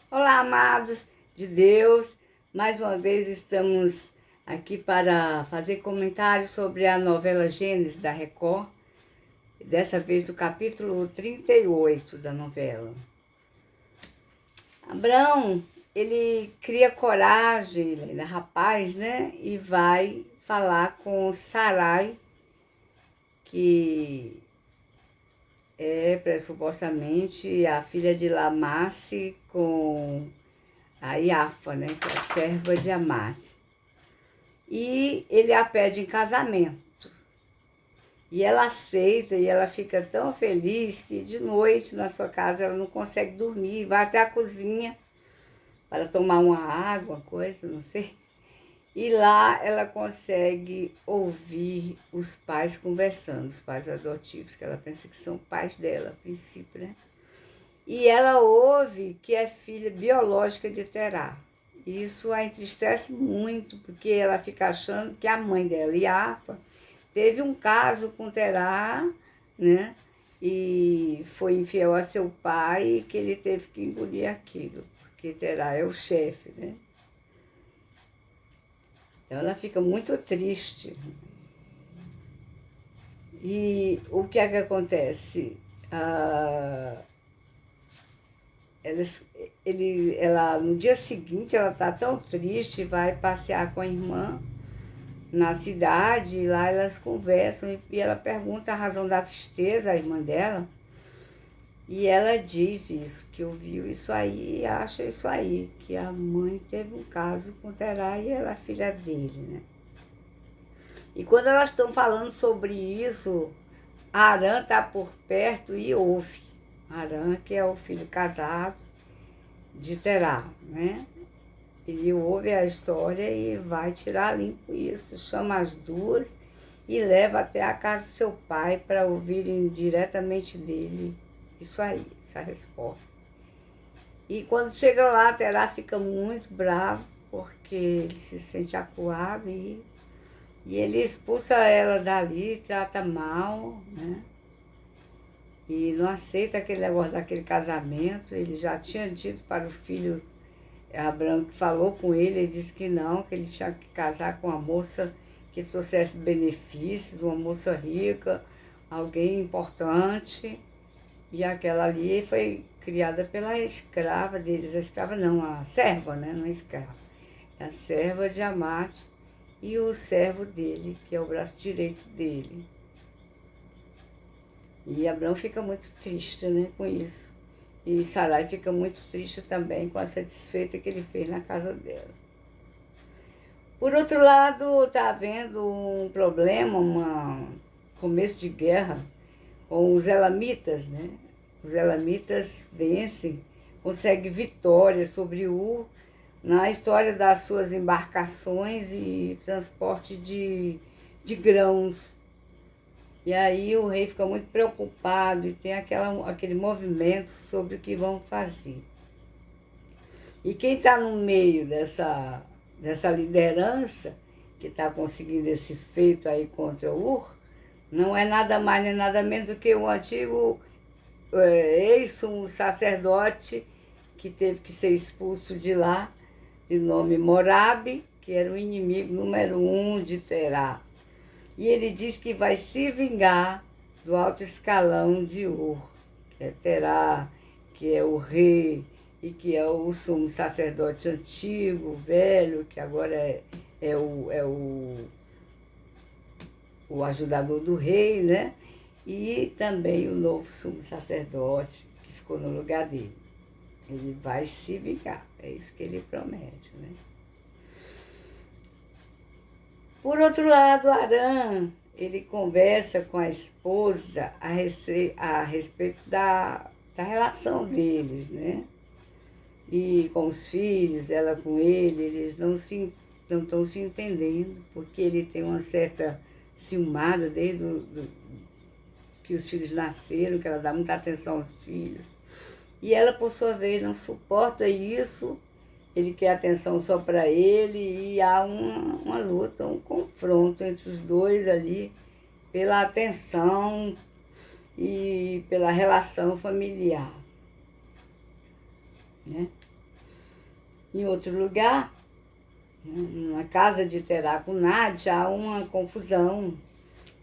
Olá, amados de Deus. Mais uma vez estamos aqui para fazer comentários sobre a novela Gênesis da Record, dessa vez do capítulo 38 da novela. Abraão, ele cria coragem, ele é rapaz, né? E vai falar com Sarai, que supostamente a filha de Lamasse com a Iafa, né, que é a serva de Amate. E ele a pede em casamento. E ela aceita e ela fica tão feliz que de noite na sua casa ela não consegue dormir, vai até a cozinha para tomar uma água, coisa, não sei. E lá ela consegue ouvir os pais conversando, os pais adotivos, que ela pensa que são pais dela, a princípio, né? E ela ouve que é filha biológica de Terá. Isso a entristece muito, porque ela fica achando que a mãe dela, Iafa, teve um caso com Terá, né? E foi infiel a seu pai e que ele teve que engolir aquilo, porque Terá é o chefe, né? Então ela fica muito triste. E o que é que acontece? Ela, no dia seguinte, ela está tão triste, vai passear com a irmã na cidade, e lá elas conversam, e ela pergunta a razão da tristeza, a irmã dela, e ela diz isso, que ouviu isso aí e acha isso aí, que a mãe teve um caso com Terá e ela é filha dele, né? E quando elas estão falando sobre isso, Arã está por perto e ouve. Arã, que é o filho casado de Terá, né? Ele ouve a história e vai tirar limpo isso, chama as duas e leva até a casa do seu pai para ouvirem diretamente dele isso aí, essa resposta. E quando chega lá, Terá fica muito bravo, porque ele se sente acuado e ele expulsa ela dali, trata mal, né? E não aceita aquele negócio daquele casamento. Ele já tinha dito para o filho, Abraão, que falou com ele disse que não, que ele tinha que casar com uma moça que trouxesse benefícios, uma moça rica, alguém importante. E aquela ali foi criada pela escrava deles, a escrava não, a serva, né? Não a escrava. A serva de Amate e o servo dele, que é o braço direito dele. E Abraão fica muito triste, né, com isso. E Sarai fica muito triste também com essa desfeita que ele fez na casa dela. Por outro lado, está havendo um problema, um começo de guerra com os elamitas, né? Os elamitas vencem, conseguem vitória sobre Ur na história das suas embarcações e transporte de grãos. E aí o rei fica muito preocupado e tem aquele movimento sobre o que vão fazer. E quem está no meio dessa liderança, que está conseguindo esse feito aí contra o Ur, não é nada mais nem nada menos do que o antigo ex-sumo sacerdote que teve que ser expulso de lá, de nome Morabe, que era o inimigo número 1 de Terá. E ele diz que vai se vingar do alto escalão de Ur, que é Terá, que é o rei e que é o sumo sacerdote antigo, velho, que agora o ajudador do rei, né? E também o novo sumo sacerdote que ficou no lugar dele. Ele vai se vingar, é isso que ele promete, né? Por outro lado, Arã, ele conversa com a esposa a respeito da relação deles, né? E com os filhos, ela com ele, eles não estão se entendendo, porque ele tem uma certa ciumada desde que os filhos nasceram, que ela dá muita atenção aos filhos. E ela, por sua vez, não suporta isso. Ele quer atenção só para ele e há uma luta, um confronto entre os dois ali pela atenção e pela relação familiar, né? Em outro lugar, na casa de Terá com Nádia, há uma confusão,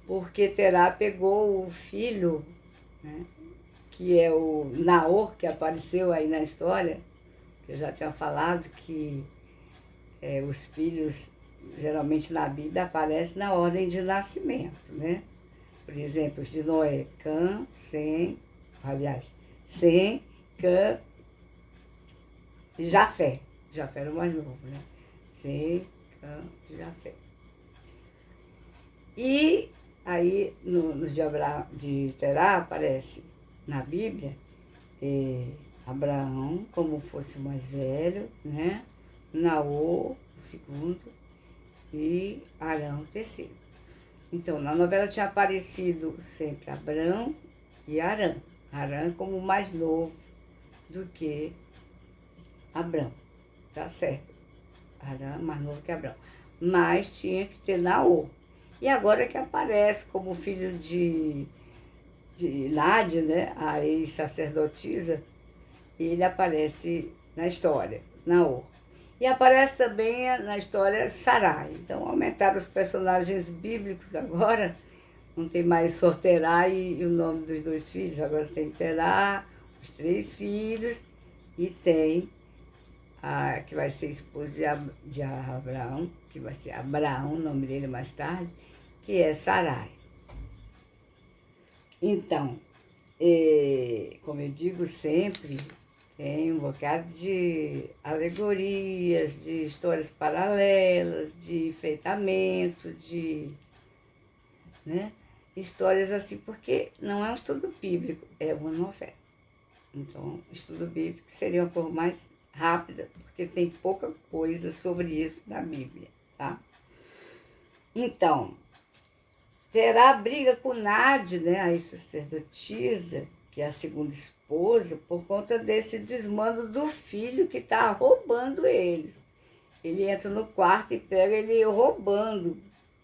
porque Terá pegou o filho, né, que é o Naor, que apareceu aí na história, que eu já tinha falado que os filhos, geralmente na Bíblia, aparecem na ordem de nascimento, né? Por exemplo, os de Noé, Cã, Sem, aliás, Sem, Cã e Jafé. Jafé era o mais novo, né? Sem, Cã e Jafé. E aí, no de Terá, aparece na Bíblia Abraão como fosse o mais velho, né? Naor, o segundo, e Arão, o terceiro. Então, na novela tinha aparecido sempre Abrão e Arã. Arã como mais novo do que Abrão, tá certo? Arã mais novo que Abrão. Mas tinha que ter Naor. E agora que aparece como filho de Nádia, né? A ex-sacerdotisa, ele aparece na história, Naor. E aparece também na história Sarai. Então aumentaram os personagens bíblicos agora. Não tem mais só Terá e o nome dos dois filhos. Agora tem Terá, os 3 filhos, e tem a que vai ser esposa de Abraão, que vai ser Abraão, o nome dele mais tarde, que é Sarai. Então, como eu digo sempre, tem um bocado de alegorias, de histórias paralelas, de enfeitamento, né? Histórias assim, porque não é um estudo bíblico, é uma novela. Então, estudo bíblico seria uma coisa mais rápida, porque tem pouca coisa sobre isso na Bíblia, tá? Então, Terá briga com Nádia, né, a sacerdotisa, que é a segunda esposa, por conta desse desmando do filho que está roubando eles. Ele entra no quarto e pega ele roubando,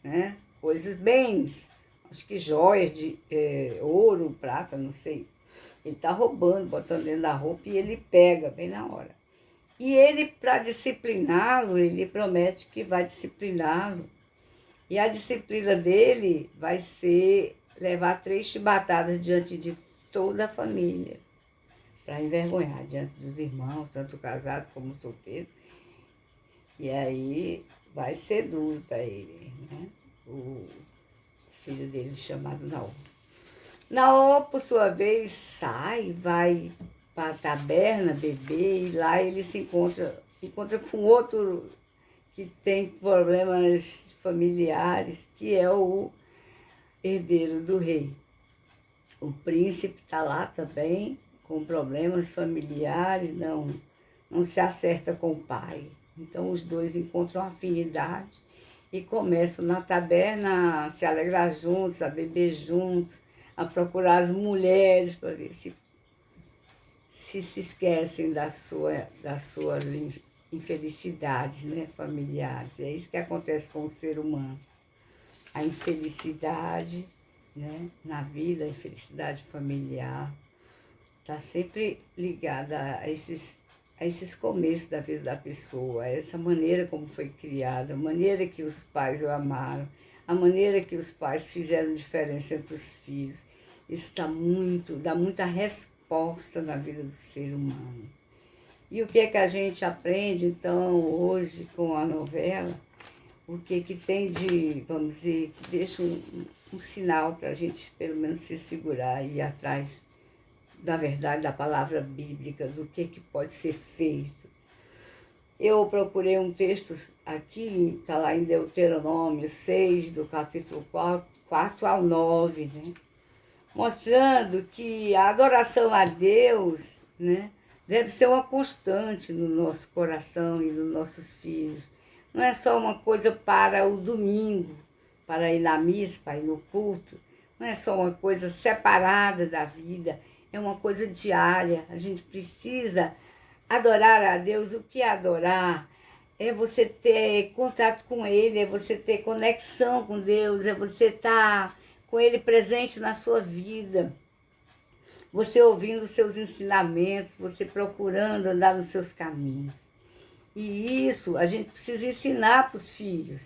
né, coisas, bens, acho que joias de ouro, prata, não sei. Ele está roubando, botando dentro da roupa e ele pega bem na hora. E ele, para discipliná-lo, ele promete que vai discipliná-lo. E a disciplina dele vai ser levar 3 chibatadas diante de toda a família, para envergonhar diante dos irmãos, tanto casado como solteiro. E aí vai ser duro para ele, né? O filho dele chamado Naor. Naor, por sua vez, sai, vai para a taberna beber, e lá ele se encontra com outro que tem problemas familiares, que é o herdeiro do rei. O príncipe está lá também, com problemas familiares, não se acerta com o pai. Então os dois encontram afinidade e começam na taberna a se alegrar juntos, a beber juntos, a procurar as mulheres para ver se esquecem das suas infelicidades, né, familiares. É isso que acontece com o ser humano. A infelicidade, né, na vida, a infelicidade familiar, está sempre ligada a esses começos da vida da pessoa, a essa maneira como foi criada, a maneira que os pais o amaram, a maneira que os pais fizeram diferença entre os filhos. Isso dá muita resposta na vida do ser humano. E o que é que a gente aprende, então, hoje com a novela? O que tem de, vamos dizer, que deixa um sinal para a gente, pelo menos, se segurar e ir atrás da verdade, da palavra bíblica, do que pode ser feito. Eu procurei um texto aqui, está lá em Deuteronômio 6, do capítulo 4 ao 9, né? Mostrando que a adoração a Deus, né, deve ser uma constante no nosso coração e nos nossos filhos. Não é só uma coisa para o domingo, para ir na missa, para ir no culto. Não é só uma coisa separada da vida, é uma coisa diária. A gente precisa adorar a Deus. O que é adorar? É você ter contato com Ele, é você ter conexão com Deus, é você estar com Ele presente na sua vida. Você ouvindo os seus ensinamentos, você procurando andar nos seus caminhos. E isso a gente precisa ensinar para os filhos.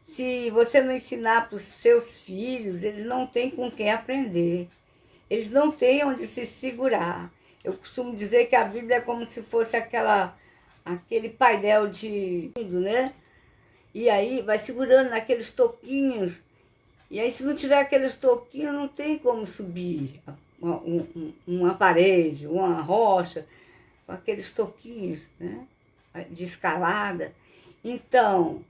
Se você não ensinar para os seus filhos, eles não têm com quem aprender. Eles não têm onde se segurar. Eu costumo dizer que a Bíblia é como se fosse aquele painel de, né? E aí vai segurando naqueles toquinhos. E aí se não tiver aqueles toquinhos, não tem como subir uma parede, uma rocha, com aqueles toquinhos, né? De escalada. Então,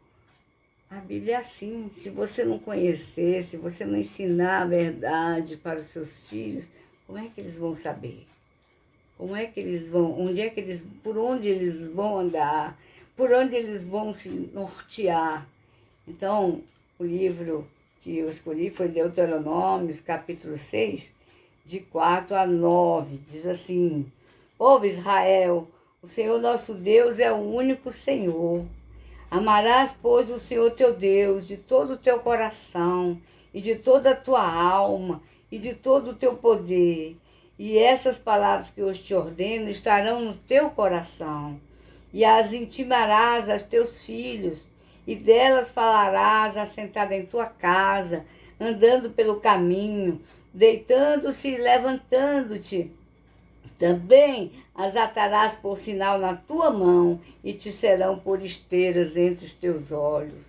a Bíblia é assim, se você não conhecer, se você não ensinar a verdade para os seus filhos, como é que eles vão saber? Como é que eles vão, por onde eles vão andar, por onde eles vão se nortear? Então, o livro que eu escolhi foi Deuteronômio, capítulo 6, de 4 a 9. Diz assim: Ouve, Israel, o Senhor nosso Deus é o único Senhor. Amarás, pois, o Senhor teu Deus de todo o teu coração, e de toda a tua alma, e de todo o teu poder. E essas palavras que hoje te ordeno estarão no teu coração, e as intimarás aos teus filhos, e delas falarás assentado em tua casa, andando pelo caminho, deitando-se e levantando-te. Também as atarás por sinal na tua mão e te serão por esteiras entre os teus olhos.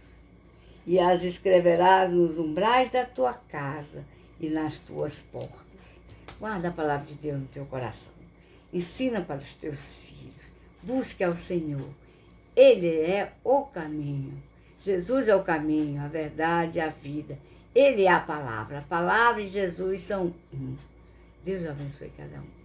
E as escreverás nos umbrais da tua casa e nas tuas portas. Guarda a palavra de Deus no teu coração. Ensina para os teus filhos. Busque ao Senhor. Ele é o caminho. Jesus é o caminho, a verdade e a vida. Ele é a palavra. A palavra e Jesus são um. Deus abençoe cada um.